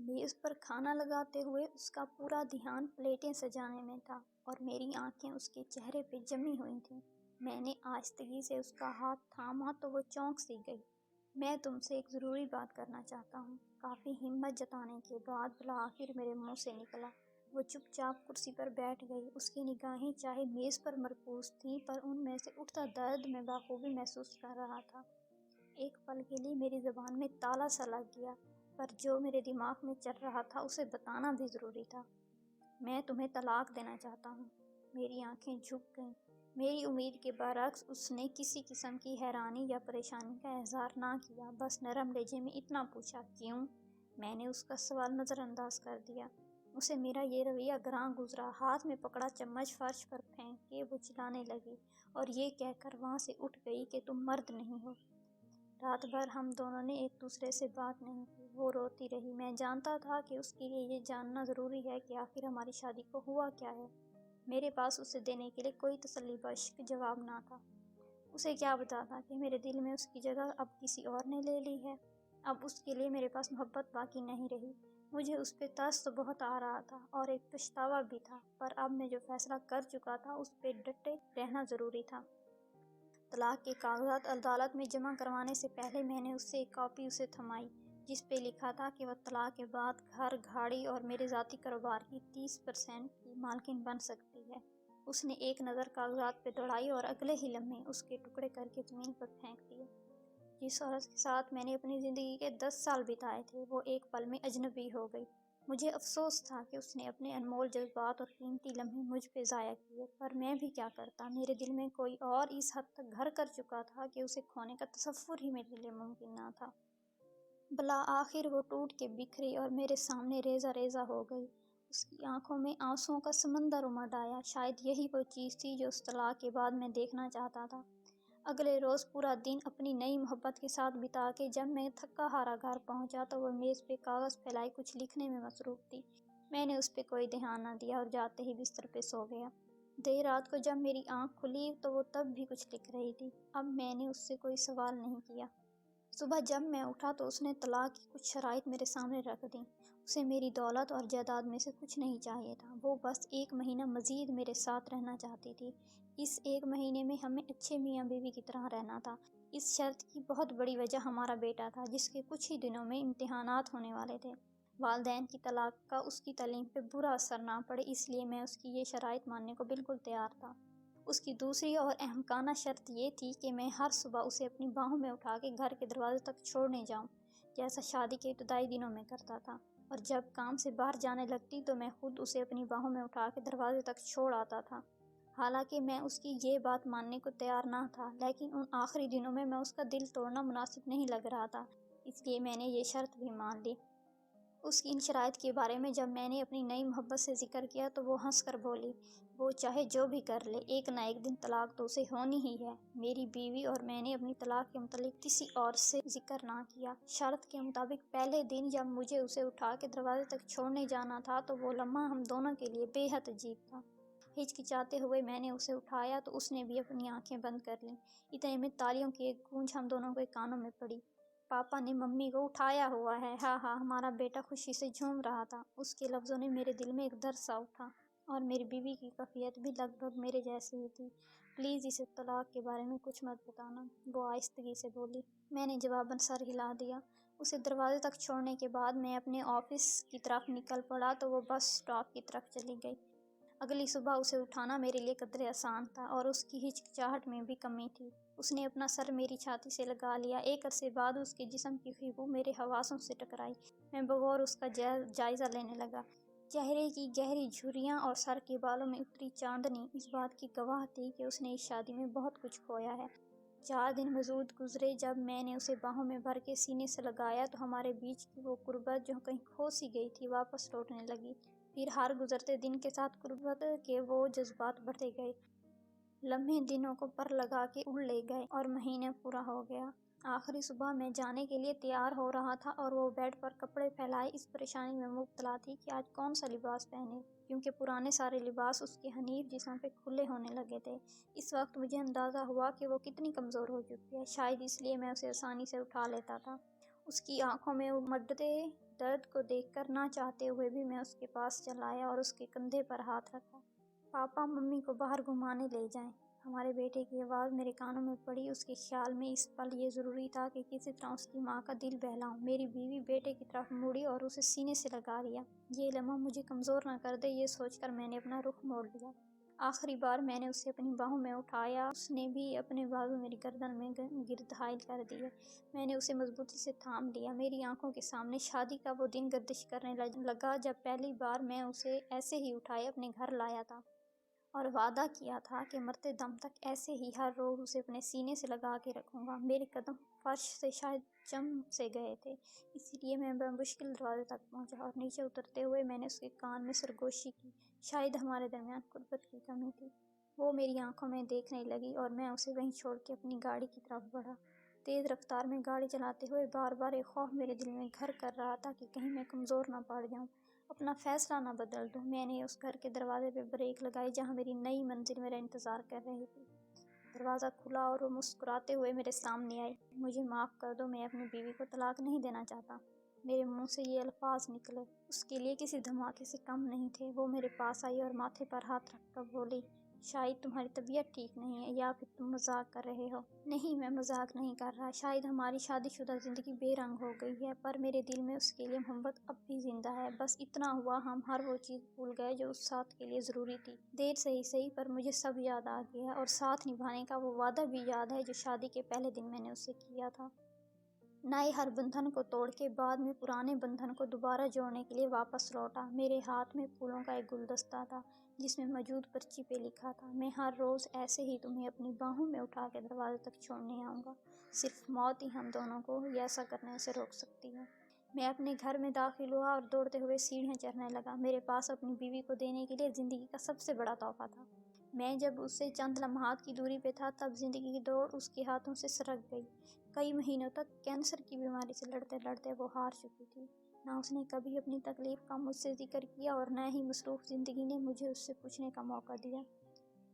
میز پر کھانا لگاتے ہوئے اس کا پورا دھیان پلیٹیں سجانے میں تھا اور میری آنکھیں اس کے چہرے پہ جمی ہوئی تھیں۔ میں نے آہستگی سے اس کا ہاتھ تھاما تو وہ چونک سی گئی۔ میں تم سے ایک ضروری بات کرنا چاہتا ہوں۔ کافی ہمت جتانے کے بعد بالآخر میرے منہ سے نکلا۔ وہ چپ چاپ کرسی پر بیٹھ گئی۔ اس کی نگاہیں چاہے میز پر مرکوز تھیں پر ان میں سے اٹھتا درد میں بخوبی محسوس کر رہا تھا۔ ایک پل کے لیے میری زبان میں تالا سا لگ گیا، پر جو میرے دماغ میں چل رہا تھا اسے بتانا بھی ضروری تھا۔ میں تمہیں طلاق دینا چاہتا ہوں۔ میری آنکھیں جھک گئیں۔ میری امید کے برعکس اس نے کسی قسم کی حیرانی یا پریشانی کا اظہار نہ کیا، بس نرم لہجے میں اتنا پوچھا، کیوں؟ میں نے اس کا سوال نظر انداز کر دیا۔ اسے میرا یہ رویہ گراں گزرا۔ ہاتھ میں پکڑا چمچ فرش پر پھینک کے وہ چلانے لگی اور یہ کہہ کر وہاں سے اٹھ گئی کہ تم مرد نہیں ہو۔ رات بھر ہم دونوں نے ایک دوسرے سے بات نہیں کی۔ وہ روتی رہی۔ میں جانتا تھا کہ اس کے لیے یہ جاننا ضروری ہے کہ آخر ہماری شادی کو ہوا کیا ہے۔ میرے پاس اسے دینے کے لیے کوئی تسلی بخش جواب نہ تھا۔ اسے کیا بتاتا کہ میرے دل میں اس کی جگہ اب کسی اور نے لے لی ہے۔ اب اس کے لیے میرے پاس محبت باقی نہیں رہی۔ مجھے اس پہ ترس تو بہت آ رہا تھا اور ایک پچھتاوا بھی تھا، پر اب میں جو فیصلہ کر چکا تھا اس پہ ڈٹے رہنا ضروری تھا۔ طلاق کے کاغذات عدالت میں جمع کروانے سے پہلے میں نے اس سے ایک کاپی اسے تھمائی، جس پہ لکھا تھا کہ وہ طلاق کے بعد گھر، گاڑی اور میرے ذاتی کاروبار کی 30% کی مالکن بن سکتی ہے۔ اس نے ایک نظر کاغذات پہ دوڑائی اور اگلے ہی لمحے اس کے ٹکڑے کر کے زمین پر پھینک دیے۔ جس عورت کے ساتھ میں نے اپنی زندگی کے 10 سال بتائے تھے، وہ ایک پل میں اجنبی ہو گئی۔ مجھے افسوس تھا کہ اس نے اپنے انمول جذبات اور قیمتی لمحے مجھ پہ ضائع کیے، پر میں بھی کیا کرتا۔ میرے دل میں کوئی اور اس حد تک گھر کر چکا تھا کہ اسے کھونے کا تصور ہی میرے لیے ممکن نہ تھا۔ بالآخر وہ ٹوٹ کے بکھری اور میرے سامنے ریزہ ریزہ ہو گئی۔ اس کی آنکھوں میں آنسوؤں کا سمندر امڈ آیا۔ شاید یہی وہ چیز تھی جو اس طلاق کے بعد میں دیکھنا چاہتا تھا۔ اگلے روز پورا دن اپنی نئی محبت کے ساتھ بتا کے جب میں تھکا ہارا گھر پہنچا تو وہ میز پہ کاغذ پھیلائے کچھ لکھنے میں مصروف تھی۔ میں نے اس پہ کوئی دھیان نہ دیا اور جاتے ہی بستر پہ سو گیا۔ دیر رات کو جب میری آنکھ کھلی تو وہ تب بھی کچھ لکھ رہی تھی۔ اب میں نے اس سے کوئی سوال نہیں کیا۔ صبح جب میں اٹھا تو اس نے طلاق کی کچھ شرائط میرے سامنے رکھ دیں۔ اسے میری دولت اور جائیداد میں سے کچھ نہیں چاہیے تھا۔ وہ بس 1 مہینہ مزید میرے ساتھ رہنا چاہتی تھی۔ اس 1 مہینے میں ہمیں اچھے میاں بیوی کی طرح رہنا تھا۔ اس شرط کی بہت بڑی وجہ ہمارا بیٹا تھا، جس کے کچھ ہی دنوں میں امتحانات ہونے والے تھے۔ والدین کی طلاق کا اس کی تعلیم پہ برا اثر نہ پڑے، اس لیے میں اس کی یہ شرائط ماننے کو بالکل تیار تھا۔ اس کی دوسری اور احمقانہ شرط یہ تھی کہ میں ہر صبح اسے اپنی باہوں میں اٹھا کے گھر کے دروازے تک چھوڑنے جاؤں، جیسا شادی کے ابتدائی دنوں میں کرتا تھا، اور جب کام سے باہر جانے لگتی تو میں خود اسے اپنی باہوں میں اٹھا کے دروازے تک چھوڑ آتا تھا۔ حالانکہ میں اس کی یہ بات ماننے کو تیار نہ تھا، لیکن ان آخری دنوں میں اس کا دل توڑنا مناسب نہیں لگ رہا تھا، اس لیے میں نے یہ شرط بھی مان لی۔ اس کی ان شرائط کے بارے میں جب میں نے اپنی نئی محبت سے ذکر کیا تو وہ ہنس کر بولی، وہ چاہے جو بھی کر لے، ایک نہ ایک دن طلاق تو اسے ہونی ہی ہے۔ میری بیوی اور میں نے اپنی طلاق کے متعلق کسی اور سے ذکر نہ کیا۔ شرط کے مطابق پہلے دن جب مجھے اسے اٹھا کے دروازے تک چھوڑنے جانا تھا تو وہ لمحہ ہم دونوں کے لیے بے حد عجیب تھا۔ ہچکچاتے ہوئے میں نے اسے اٹھایا تو اس نے بھی اپنی آنکھیں بند کر لیں۔ اتنے میں تالیوں کی ایک گونج ہم دونوں کے کانوں میں پڑی۔ پاپا نے ممی کو اٹھایا ہوا ہے، ہاں ہاں۔ ہمارا بیٹا خوشی سے جھوم رہا تھا۔ اس کے لفظوں نے میرے دل میں ایک درد سا اٹھا، اور میری بیوی کی کیفیت بھی لگ بھگ میرے جیسی ہی تھی۔ پلیز اسے طلاق کے بارے میں کچھ مت بتانا، وہ آہستگی سے بولی۔ میں نے جواباً سر ہلا دیا۔ اسے دروازے تک چھوڑنے کے بعد میں اپنے آفس کی طرف نکل پڑا تو وہ بس اسٹاپ کی طرف چلی گئی۔ اگلی صبح اسے اٹھانا میرے لیے قدرے آسان تھا، اور اس کی ہچکچاہٹ میں بھی کمی تھی۔ اس نے اپنا سر میری چھاتی سے لگا لیا۔ ایک عرصے بعد اس کے جسم کی خوشبو میرے حواسوں سے ٹکرائی۔ میں بغور اس کا جائزہ لینے لگا۔ چہرے کی گہری جھریاں اور سر کے بالوں میں اتری چاندنی اس بات کی گواہ تھی کہ اس نے اس شادی میں بہت کچھ کھویا ہے۔ 4 دن مزید گزرے۔ جب میں نے اسے باہوں میں بھر کے سینے سے لگایا تو ہمارے بیچ کی وہ قربت جو کہیں کھو سی گئی تھی واپس لوٹنے لگی۔ پھر ہر گزرتے دن کے ساتھ قربت کے وہ جذبات بڑھتے گئے۔ لمحے دنوں کو پر لگا کے اڑ لے گئے اور مہینہ پورا ہو گیا۔ آخری صبح میں جانے کے لیے تیار ہو رہا تھا اور وہ بیڈ پر کپڑے پھیلائے اس پریشانی میں مبتلا تھی کہ آج کون سا لباس پہنے، کیونکہ پرانے سارے لباس اس کے حنیف جسم پہ کھلے ہونے لگے تھے۔ اس وقت مجھے اندازہ ہوا کہ وہ کتنی کمزور ہو چکی ہے، شاید اس لیے میں اسے آسانی سے اٹھا لیتا تھا۔ اس کی آنکھوں میں امڈتے درد کو دیکھ کر نہ چاہتے ہوئے بھی میں اس کے پاس چلا آیا اور اس کے کندھے پر ہاتھ رکھا۔ پاپا ممی کو باہر گھمانے لے جائیں۔ ہمارے بیٹے کی آواز میرے کانوں میں پڑی۔ اس کے خیال میں اس پل یہ ضروری تھا کہ کسی طرح اس کی ماں کا دل بہلاؤں۔ میری بیوی بیٹے کی طرف مڑی اور اسے سینے سے لگا لیا۔ یہ لمحہ مجھے کمزور نہ کر دے، یہ سوچ کر میں نے اپنا رخ موڑ لیا۔ آخری بار میں نے اسے اپنی باہوں میں اٹھایا، اس نے بھی اپنے بازو میری گردن میں گرد حائل کر دیے۔ میں نے اسے مضبوطی سے تھام لیا۔ میری آنکھوں کے سامنے شادی کا وہ دن گردش کرنے لگا جب پہلی بار میں اسے ایسے ہی اٹھائے اپنے گھر لایا تھا، اور وعدہ کیا تھا کہ مرتے دم تک ایسے ہی ہر روز اسے اپنے سینے سے لگا کے رکھوں گا۔ میرے قدم فرش سے شاید جم سے گئے تھے، اسی لیے میں بمشکل دروازے تک پہنچا، اور نیچے اترتے ہوئے میں نے اس کے کان میں سرگوشی کی۔ شاید ہمارے درمیان قربت کی کمی تھی۔ وہ میری آنکھوں میں دیکھنے لگی اور میں اسے وہیں چھوڑ کے اپنی گاڑی کی طرف بڑھا۔ تیز رفتار میں گاڑی چلاتے ہوئے بار بار ایک خوف میرے دل میں گھر کر رہا تھا کہ کہیں میں کمزور نہ پڑ جاؤں، اپنا فیصلہ نہ بدل دوں۔ میں نے اس گھر کے دروازے پہ بریک لگائی جہاں میری نئی منزل میرا انتظار کر رہی تھی۔ دروازہ کھلا اور وہ مسکراتے ہوئے میرے سامنے آئی۔ مجھے معاف کر دو، میں اپنی بیوی کو طلاق نہیں دینا چاہتا۔ میرے منہ سے یہ الفاظ نکلے اس کے لیے کسی دھماکے سے کم نہیں تھے۔ وہ میرے پاس آئی اور ماتھے پر ہاتھ رکھ کر بولی، شاید تمہاری طبیعت ٹھیک نہیں ہے، یا پھر تم مذاق کر رہے ہو؟ نہیں، میں مذاق نہیں کر رہا۔ شاید ہماری شادی شدہ زندگی بے رنگ ہو گئی ہے، پر میرے دل میں اس کے لیے محبت اب بھی زندہ ہے۔ بس اتنا ہوا، ہم ہر وہ چیز بھول گئے جو اس ساتھ کے لیے ضروری تھی۔ دیر سے ہی صحیح، پر مجھے سب یاد آ گیا ہے، اور ساتھ نبھانے کا وہ وعدہ بھی یاد ہے جو شادی کے پہلے دن میں نے اس سے کیا تھا۔ نئے ہر بندھن کو توڑ کے بعد میں پرانے بندھن کو دوبارہ جوڑنے کے لیے واپس لوٹا۔ میرے ہاتھ میں پھولوں کا ایک گلدستہ تھا جس میں موجود پرچی پہ لکھا تھا، میں ہر روز ایسے ہی تمہیں اپنی باہوں میں اٹھا کے دروازے تک چھوڑنے آؤں گا، صرف موت ہی ہم دونوں کو ایسا کرنے سے روک سکتی ہے۔ میں اپنے گھر میں داخل ہوا اور دوڑتے ہوئے سیڑھیاں چڑھنے لگا۔ میرے پاس اپنی بیوی کو دینے کے لیے زندگی کا سب سے بڑا تحفہ تھا۔ میں جب اس سے چند لمحات کی دوری پہ تھا تب زندگی کی دوڑ اس کے ہاتھوں سے سرک گئی۔ کئی مہینوں تک کینسر کی بیماری سے لڑتے لڑتے وہ ہار چکی تھی۔ نہ اس نے کبھی اپنی تکلیف کا مجھ سے ذکر کیا اور نہ ہی مصروف زندگی نے مجھے اس سے پوچھنے کا موقع دیا۔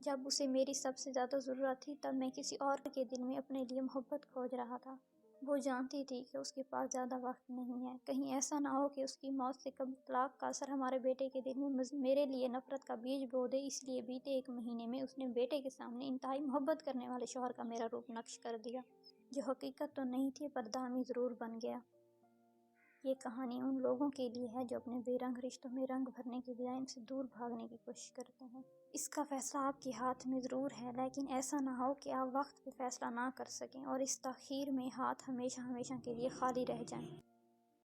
جب اسے میری سب سے زیادہ ضرورت تھی تب میں کسی اور کے دل میں اپنے لیے محبت کھوج رہا تھا۔ وہ جانتی تھی کہ اس کے پاس زیادہ وقت نہیں ہے، کہیں ایسا نہ ہو کہ اس کی موت سے قبل طلاق کا اثر ہمارے بیٹے کے دل میں میرے لیے نفرت کا بیج بو دے۔ اس لیے بیتے ایک مہینے میں اس نے بیٹے کے سامنے انتہائی محبت کرنے والے شوہر کا میرا روپ نقش کر دیا، جو حقیقت تو نہیں تھی پر دامی ضرور بن گیا۔ یہ کہانی ان لوگوں کے لیے ہے جو اپنے بے رنگ رشتوں میں رنگ بھرنے کے بجائے ان سے دور بھاگنے کی کوشش کرتے ہیں۔ اس کا فیصلہ آپ کے ہاتھ میں ضرور ہے، لیکن ایسا نہ ہو کہ آپ وقت پہ فیصلہ نہ کر سکیں اور اس تاخیر میں ہاتھ ہمیشہ ہمیشہ کے لیے خالی رہ جائیں۔